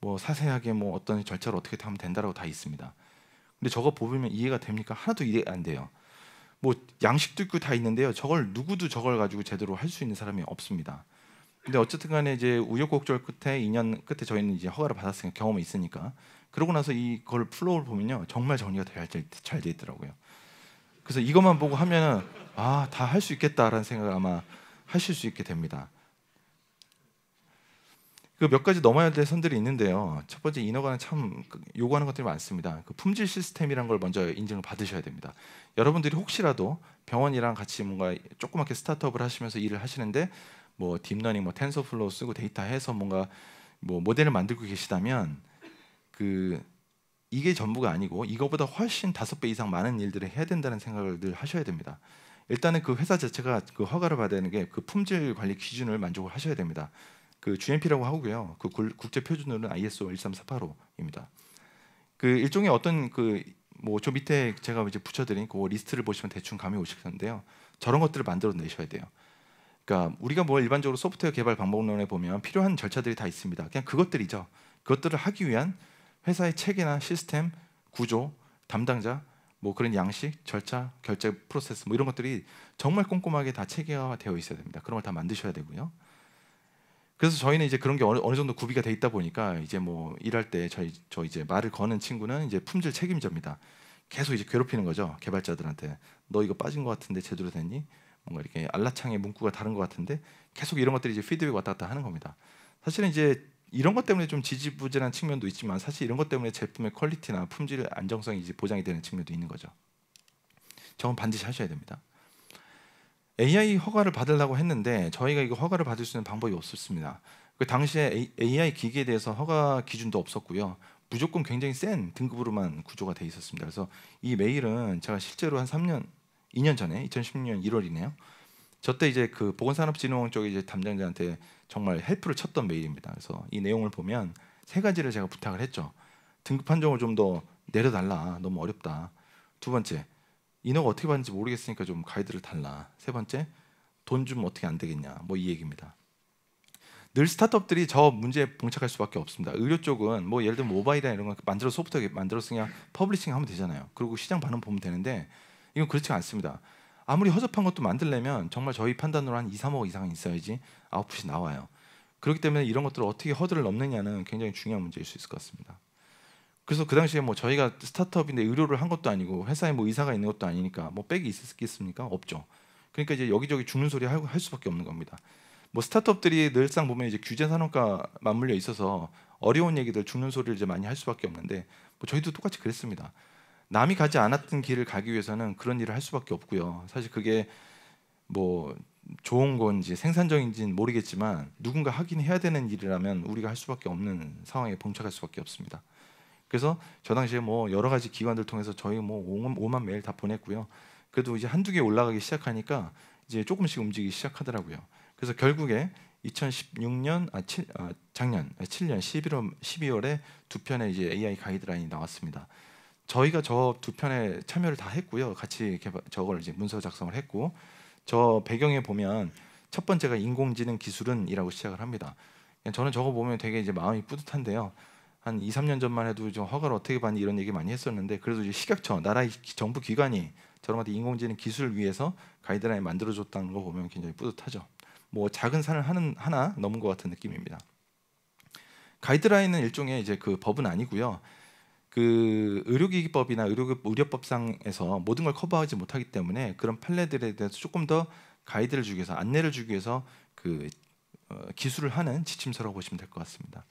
Speaker 1: 뭐 사세하게 뭐 어떤 절차를 어떻게 하면 된다라고 다 있습니다. 근데 저거 보면 이해가 됩니까? 하나도 이해 안 돼요. 뭐 양식도 있고 다 있는데요. 누구도 저걸 가지고 제대로 할 수 있는 사람이 없습니다. 근데 어쨌든 간에 이제 우여곡절 끝에 2년 끝에 저희는 이제 허가를 받았으니까 경험이 있으니까 그러고 나서 이걸 플로우를 보면요. 정말 정리가 잘 돼 있더라고요. 그래서 이것만 보고 하면은 다 할 수 있겠다라는 생각을 아마 하실 수 있게 됩니다. 그 몇 가지 넘어야 될 선들이 있는데요. 첫 번째 인허가는 참 요구하는 것들이 많습니다. 그 품질 시스템이란 걸 먼저 인증을 받으셔야 됩니다. 여러분들이 혹시라도 병원이랑 같이 뭔가 조그맣게 스타트업을 하시면서 일을 하시는데 뭐 딥러닝, 뭐 텐서플로우 쓰고 데이터 해서 뭔가 뭐 모델을 만들고 계시다면 그 이게 전부가 아니고 이거보다 훨씬 5배 이상 많은 일들을 해야 된다는 생각을 늘 하셔야 됩니다. 일단은 그 회사 자체가 그 허가를 받아야 되는 게 그 품질 관리 기준을 만족을 하셔야 됩니다. 그 GMP라고 하고요. 그 국제 표준으로는 ISO 13485입니다. 그 일종의 어떤 그 뭐 저 밑에 제가 이제 붙여드린 그 리스트를 보시면 대충 감이 오실 텐데요. 저런 것들을 만들어 내셔야 돼요. 그러니까 우리가 뭐 일반적으로 소프트웨어 개발 방법론에 보면 필요한 절차들이 다 있습니다. 그냥 그것들이죠. 그것들을 하기 위한 회사의 체계나 시스템, 구조, 담당자, 뭐 그런 양식, 절차, 결제 프로세스 뭐 이런 것들이 정말 꼼꼼하게 다 체계화되어 있어야 됩니다. 그런 걸 다 만드셔야 되고요. 그래서 저희는 이제 그런 게 어느 정도 구비가 돼 있다 보니까 이제 뭐 일할 때 저 이제 말을 거는 친구는 이제 품질 책임자입니다. 계속 이제 괴롭히는 거죠. 개발자들한테. 너 이거 빠진 것 같은데 제대로 됐니? 뭔가 이렇게 알라창의 문구가 다른 것 같은데 계속 이런 것들이 이제 피드백 왔다 갔다 하는 겁니다. 사실은 이제 이런 것 때문에 좀 지지부진한 측면도 있지만 사실 이런 것 때문에 제품의 퀄리티나 품질 안정성이 이제 보장이 되는 측면도 있는 거죠. 저건 반드시 하셔야 됩니다. AI 허가를 받으려고 했는데 저희가 이거 허가를 받을 수 있는 방법이 없었습니다. 그 당시에 AI 기기에 대해서 허가 기준도 없었고요. 무조건 굉장히 센 등급으로만 구조가 돼 있었습니다. 그래서 이 메일은 제가 실제로 한 2년 전에 2016년 1월이네요. 저때 이제 그 보건산업진흥원 쪽에 이제 담당자한테 정말 헬프를 쳤던 메일입니다. 그래서 이 내용을 보면 3가지를 제가 부탁을 했죠. 등급 판정을 좀 더 내려달라. 너무 어렵다. 2번째, 인허가 어떻게 받는지 모르겠으니까 좀 가이드를 달라. 3번째, 돈 좀 어떻게 안 되겠냐. 뭐 이 얘기입니다. 늘 스타트업들이 저 문제에 봉착할 수밖에 없습니다. 의료 쪽은 뭐 예를 들면 모바일이나 이런 거 만들어 소프트웨어 만들어서 그냥 퍼블리싱 하면 되잖아요. 그리고 시장 반응 보면 되는데 이건 그렇지 않습니다. 아무리 허접한 것도 만들려면 정말 저희 판단으로 한 2, 3억 이상은 있어야지 아웃풋이 나와요. 그렇기 때문에 이런 것들을 어떻게 허들을 넘느냐는 굉장히 중요한 문제일 수 있을 것 같습니다. 그래서 그 당시에 뭐 저희가 스타트업인데 의료를 한 것도 아니고 회사에 뭐 의사가 있는 것도 아니니까 뭐 백이 있겠습니까? 없죠. 그러니까 이제 여기저기 죽는 소리 할 수밖에 없는 겁니다. 뭐 스타트업들이 늘상 보면 이제 규제 산업과 맞물려 있어서 어려운 얘기들 죽는 소리를 이제 많이 할 수밖에 없는데 뭐 저희도 똑같이 그랬습니다. 남이 가지 않았던 길을 가기 위해서는 그런 일을 할 수밖에 없고요. 사실 그게 뭐 좋은 건지 생산적인지는 모르겠지만 누군가 하긴 해야 되는 일이라면 우리가 할 수밖에 없는 상황에 봉착할 수밖에 없습니다. 그래서 저 당시에 뭐 여러 가지 기관들 통해서 저희 뭐 5만 메일 다 보냈고요. 그래도 이제 한두 개 올라가기 시작하니까 이제 조금씩 움직이기 시작하더라고요. 그래서 결국에 2016년 작년 7년 12월에 2편의 이제 AI 가이드라인이 나왔습니다. 저희가 저 2편에 참여를 다 했고요. 같이 저걸 이제 문서 작성을 했고 저 배경에 보면 첫 번째가 인공지능 기술은이라고 시작을 합니다. 저는 저거 보면 되게 이제 마음이 뿌듯한데요. 한 2, 3년 전만 해도 좀 허가를 어떻게 받니 이런 얘기 많이 했었는데 그래도 이제 식약처 나라의 정부 기관이 저런 것들 인공지능 기술을 위해서 가이드라인 만들어줬다는 거 보면 굉장히 뿌듯하죠. 뭐 작은 산을 하나 넘은 것 같은 느낌입니다. 가이드라인은 일종의 이제 그 법은 아니고요. 그 의료기기법이나 의료법상에서 모든 걸 커버하지 못하기 때문에 그런 판례들에 대해서 조금 더 가이드를 주기 위해서 안내를 주기 위해서 그 기술을 하는 지침서라고 보시면 될 것 같습니다.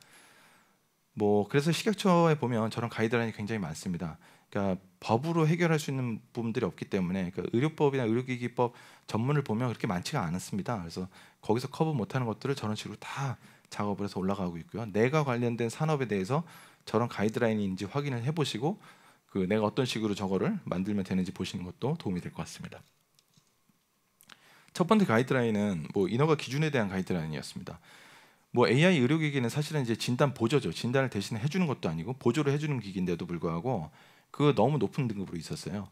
Speaker 1: 뭐 그래서 식약처에 보면 저런 가이드라인이 굉장히 많습니다. 그러니까 법으로 해결할 수 있는 부분들이 없기 때문에 그러니까 의료법이나 의료기기법 전문을 보면 그렇게 많지가 않았습니다. 그래서 거기서 커버 못하는 것들을 저런 식으로 다 작업을 해서 올라가고 있고요. 내가 관련된 산업에 대해서 저런 가이드라인인지 확인을 해보시고 그 내가 어떤 식으로 저거를 만들면 되는지 보시는 것도 도움이 될 것 같습니다. 첫 번째 가이드라인은 뭐 인허가 기준에 대한 가이드라인이었습니다. 뭐 AI 의료기기는 사실은 이제 진단 보조죠. 진단을 대신 해주는 것도 아니고 보조를 해주는 기기인데도 불구하고 그 너무 높은 등급으로 있었어요.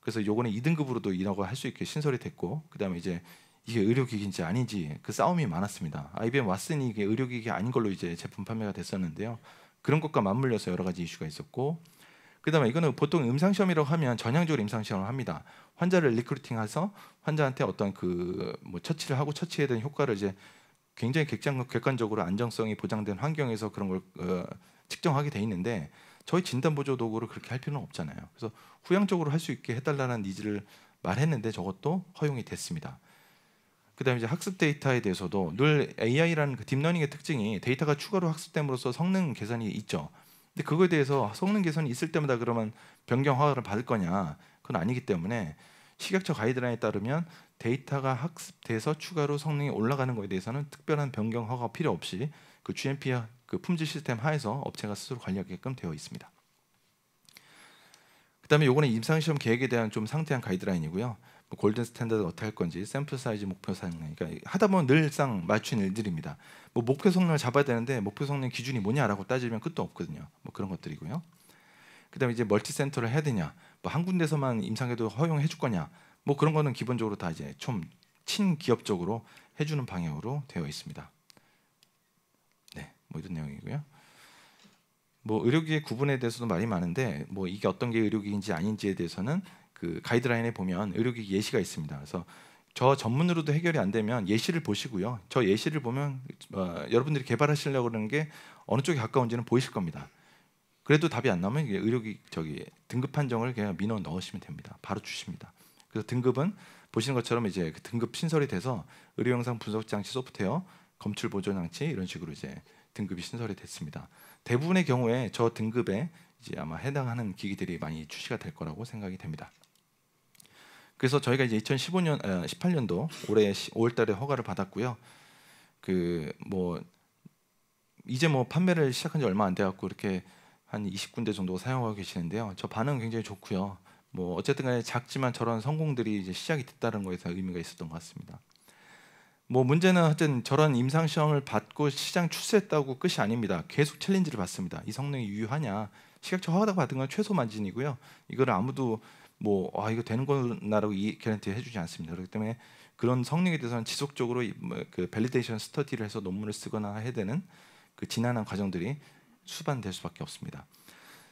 Speaker 1: 그래서 요거는 2등급으로도 인허가 할 수 있게 신설이 됐고 그다음에 이제 이게 의료기기인지 아닌지 그 싸움이 많았습니다. IBM 왓슨이 이게 의료기기 아닌 걸로 이제 제품 판매가 됐었는데요. 그런 것과 맞물려서 여러 가지 이슈가 있었고 그다음에 이거는 보통 임상시험이라고 하면 전향적으로 임상시험을 합니다. 환자를 리크루팅해서 환자한테 어떤 그 뭐 처치를 하고 처치해야 되는 효과를 이제 굉장히 객관적으로 안정성이 보장된 환경에서 그런 걸 측정하게 돼 있는데 저희 진단 보조 도구를 그렇게 할 필요는 없잖아요. 그래서 후향적으로 할 수 있게 해달라는 니즈를 말했는데 저것도 허용이 됐습니다. 그다음에 이제 학습 데이터에 대해서도 늘 AI라는 그 딥러닝의 특징이 데이터가 추가로 학습됨으로써 성능 개선이 있죠. 근데 그거에 대해서 성능 개선이 있을 때마다 그러면 변경 허가를 받을 거냐? 그건 아니기 때문에 식약처 가이드라인에 따르면 데이터가 학습돼서 추가로 성능이 올라가는 것에 대해서는 특별한 변경 허가가 필요 없이 그 GMP 그 품질 시스템 하에서 업체가 스스로 관리하게끔 되어 있습니다. 그다음에 요거는 임상시험 계획에 대한 좀 상세한 가이드라인이고요. 뭐 골든 스탠다드 어떻게 할 건지, 샘플 사이즈, 목표 성능, 그러니까 하다 보면 늘상 맞춘 일들입니다. 뭐 목표 성능을 잡아야 되는데 목표 성능 기준이 뭐냐라고 따지면 끝도 없거든요. 뭐 그런 것들이고요. 그다음에 이제 멀티 센터를 해야 되냐, 뭐 한 군데서만 임상에도 허용해 줄 거냐, 뭐 그런 거는 기본적으로 다 이제 좀 친기업적으로 해주는 방향으로 되어 있습니다. 네, 뭐 이런 내용이고요. 뭐 의료기의 구분에 대해서도 말이 많은데 뭐 이게 어떤 게 의료기인지 아닌지에 대해서는 그 가이드라인에 보면 의료기 예시가 있습니다. 그래서 저 전문으로도 해결이 안 되면 예시를 보시고요. 저 예시를 보면 여러분들이 개발하시려고 그러는 게 어느 쪽에 가까운지는 보이실 겁니다. 그래도 답이 안 나오면 이게 의료기 등급 판정을 그냥 민원 넣으시면 됩니다. 바로 주십니다. 그래서 등급은 보시는 것처럼 이제 그 등급 신설이 돼서 의료 영상 분석 장치 소프트웨어, 검출 보조 장치 이런 식으로 이제 등급이 신설이 됐습니다. 대부분의 경우에 저 등급에 이제 아마 해당하는 기기들이 많이 출시가 될 거라고 생각이 됩니다. 그래서 저희가 이제 18년도 올해 5월달에 허가를 받았고요. 그 뭐 이제 뭐 판매를 시작한 지 얼마 안 돼갖고 이렇게 한 20군데 정도 사용하고 계시는데요. 저 반응 굉장히 좋고요. 뭐 어쨌든간에 작지만 저런 성공들이 이제 시작이 됐다는 거에서 의미가 있었던 것 같습니다. 뭐 문제는 하여튼 저런 임상 시험을 받고 시장 출시했다고 끝이 아닙니다. 계속 챌린지를 받습니다. 이 성능이 유효하냐? 식약처 허가 받은 건 최소 만진이고요. 이거를 아무도 뭐 이거 되는 거나라고 개런티 해주지 않습니다. 그렇기 때문에 그런 성능에 대해서는 지속적으로 그 밸리데이션 스터디를 해서 논문을 쓰거나 해야 되는 그 지난한 과정들이 수반될 수밖에 없습니다.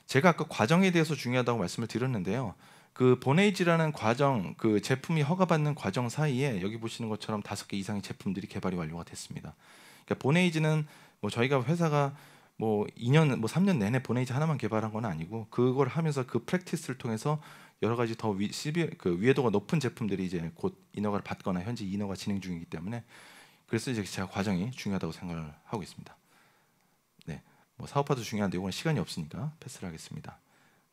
Speaker 1: 제가 아까 과정에 대해서 중요하다고 말씀을 드렸는데요. 그 보네이지라는 과정, 그 제품이 허가받는 과정 사이에 여기 보시는 것처럼 5개 이상의 제품들이 개발이 완료가 됐습니다. 그러니까 보네이지는 뭐 저희가 회사가 뭐 2년, 뭐 3년 내내 보네이지 하나만 개발한 건 아니고 그걸 하면서 그 프랙티스를 통해서 여러 가지 더 그 위해도가 높은 제품들이 이제 곧 인허가를 받거나 현재 인허가 진행 중이기 때문에 그래서 이제 제가 과정이 중요하다고 생각을 하고 있습니다. 네, 뭐 사업화도 중요한데 이건 시간이 없으니까 패스를 하겠습니다.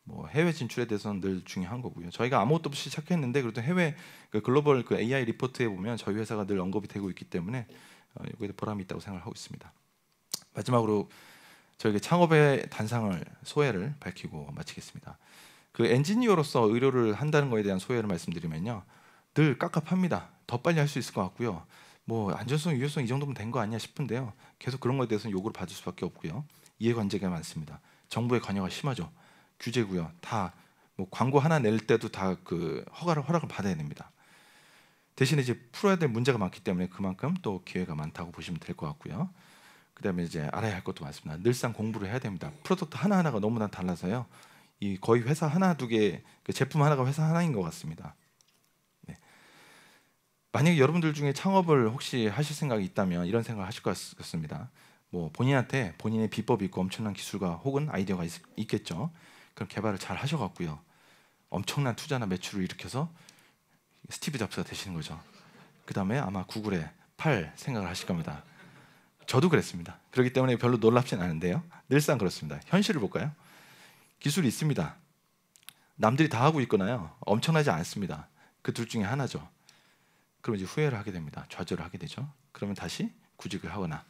Speaker 1: 뭐 해외 진출에 대해서는 늘 중요한 거고요. 저희가 아무것도 없이 시작했는데 그래도 해외 그 글로벌 그 AI 리포트에 보면 저희 회사가 늘 언급이 되고 있기 때문에 여기에 보람이 있다고 생각을 하고 있습니다. 마지막으로 저에게 창업의 단상을 소회를 밝히고 마치겠습니다. 그 엔지니어로서 의료를 한다는 것에 대한 소회를 말씀드리면요, 늘 깝깝합니다. 더 빨리 할 수 있을 것 같고요. 뭐 안전성, 유효성 이 정도면 된 거 아니야 싶은데요. 계속 그런 것에 대해서는 요구를 받을 수밖에 없고요. 이해관계가 많습니다. 정부의 관여가 심하죠. 규제고요. 다 뭐 광고 하나 낼 때도 다 그 허락을 받아야 됩니다. 대신에 이제 풀어야 될 문제가 많기 때문에 그만큼 또 기회가 많다고 보시면 될 것 같고요. 그다음에 이제 알아야 할 것도 많습니다. 늘상 공부를 해야 됩니다. 프로덕트 하나하나가 너무나 달라서요. 이 거의 회사 하나 두 개, 그 제품 하나가 회사 하나인 것 같습니다. 네. 만약에 여러분들 중에 창업을 혹시 하실 생각이 있다면 이런 생각을 하실 것 같습니다. 뭐 본인한테 본인의 비법이 있고 엄청난 기술과 혹은 아이디어가 있겠죠. 그럼 개발을 잘 하셔갖고요. 엄청난 투자나 매출을 일으켜서 스티브 잡스가 되시는 거죠. 그 다음에 아마 구글에 팔 생각을 하실 겁니다. 저도 그랬습니다. 그렇기 때문에 별로 놀랍진 않은데요. 늘상 그렇습니다. 현실을 볼까요? 기술이 있습니다. 남들이 다 하고 있거나요. 엄청나지 않습니다. 그 둘 중에 하나죠. 그럼 이제 후회를 하게 됩니다. 좌절을 하게 되죠. 그러면 다시 구직을 하거나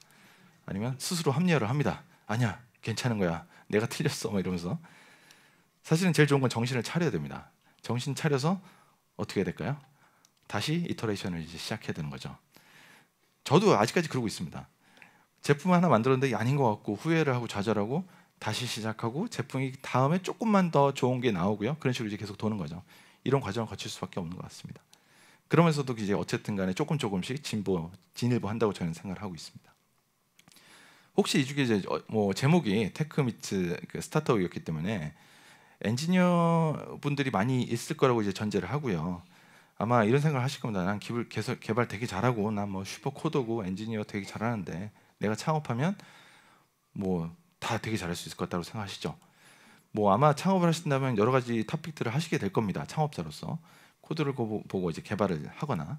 Speaker 1: 아니면 스스로 합리화를 합니다. 아니야, 괜찮은 거야. 내가 틀렸어. 뭐 이러면서. 사실은 제일 좋은 건 정신을 차려야 됩니다. 정신 차려서 어떻게 해야 될까요? 다시 이터레이션을 이제 시작해야 되는 거죠. 저도 아직까지 그러고 있습니다. 제품 하나 만들었는데 아닌 것 같고 후회를 하고 좌절하고 다시 시작하고 제품이 다음에 조금만 더 좋은 게 나오고요. 그런 식으로 이제 계속 도는 거죠. 이런 과정을 거칠 수밖에 없는 것 같습니다. 그러면서도 이제 어쨌든 간에 조금씩 진일보 한다고 저는 생각을 하고 있습니다. 혹시 이 중에 이제 뭐 제목이 테크 미트 그 스타트업이었기 때문에 엔지니어 분들이 많이 있을 거라고 이제 전제를 하고요. 아마 이런 생각을 하실 겁니다. 난 개발 되게 잘하고 난 뭐 슈퍼 코더고 엔지니어 되게 잘하는데 내가 창업하면 뭐 다 되게 잘할 수 있을 것 같다고 생각하시죠. 뭐 아마 창업을 하신다면 여러 가지 토픽들을 하시게 될 겁니다. 창업자로서 코드를 보고 이제 개발을 하거나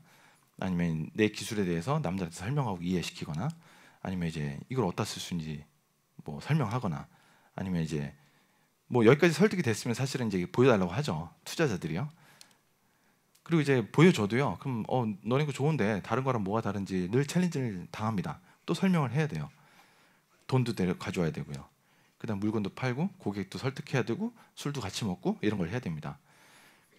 Speaker 1: 아니면 내 기술에 대해서 남들한테 설명하고 이해시키거나, 아니면 이제 이걸 어디다 쓸 수 있는지 뭐 설명하거나, 아니면 이제 뭐 여기까지 설득이 됐으면 사실은 이제 보여달라고 하죠, 투자자들이요. 그리고 이제 보여줘도요, 그럼 너네 거 좋은데 다른 거랑 뭐가 다른지 늘 챌린지를 당합니다. 또 설명을 해야 돼요. 돈도 가져와야 되고요. 그다음 물건도 팔고 고객도 설득해야 되고 술도 같이 먹고 이런 걸 해야 됩니다.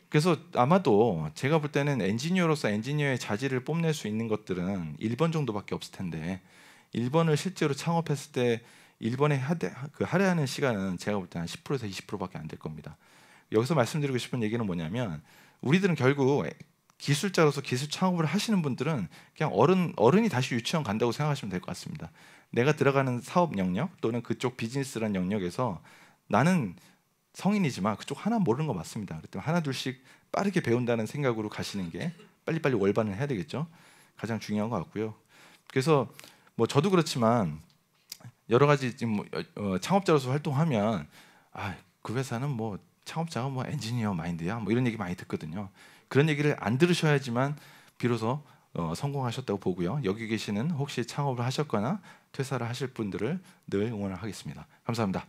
Speaker 1: 그래서 아마도 제가 볼 때는 엔지니어로서 엔지니어의 자질을 뽐낼 수 있는 것들은 1번 정도밖에 없을 텐데, 1번을 실제로 창업했을 때 1번에 할애하는 시간은 제가 볼 때 한 10%에서 20%밖에 안 될 겁니다. 여기서 말씀드리고 싶은 얘기는 뭐냐면, 우리들은 결국 기술자로서 기술 창업을 하시는 분들은 그냥 어른이 다시 유치원 간다고 생각하시면 될 것 같습니다. 내가 들어가는 사업 영역 또는 그쪽 비즈니스라는 영역에서 나는 성인이지만 그쪽 하나 모르는 거 맞습니다. 그렇기 때문에 하나 둘씩 빠르게 배운다는 생각으로 가시는 게, 빨리빨리 월반을 해야 되겠죠. 가장 중요한 것 같고요. 그래서 뭐 저도 그렇지만 여러 가지 지금 창업자로서 활동하면, 그 회사는 뭐 창업자가 뭐 엔지니어 마인드야 뭐 이런 얘기 많이 듣거든요. 그런 얘기를 안 들으셔야지만 비로소 성공하셨다고 보고요. 여기 계시는 혹시 창업을 하셨거나 퇴사를 하실 분들을 늘 응원을 하겠습니다. 감사합니다.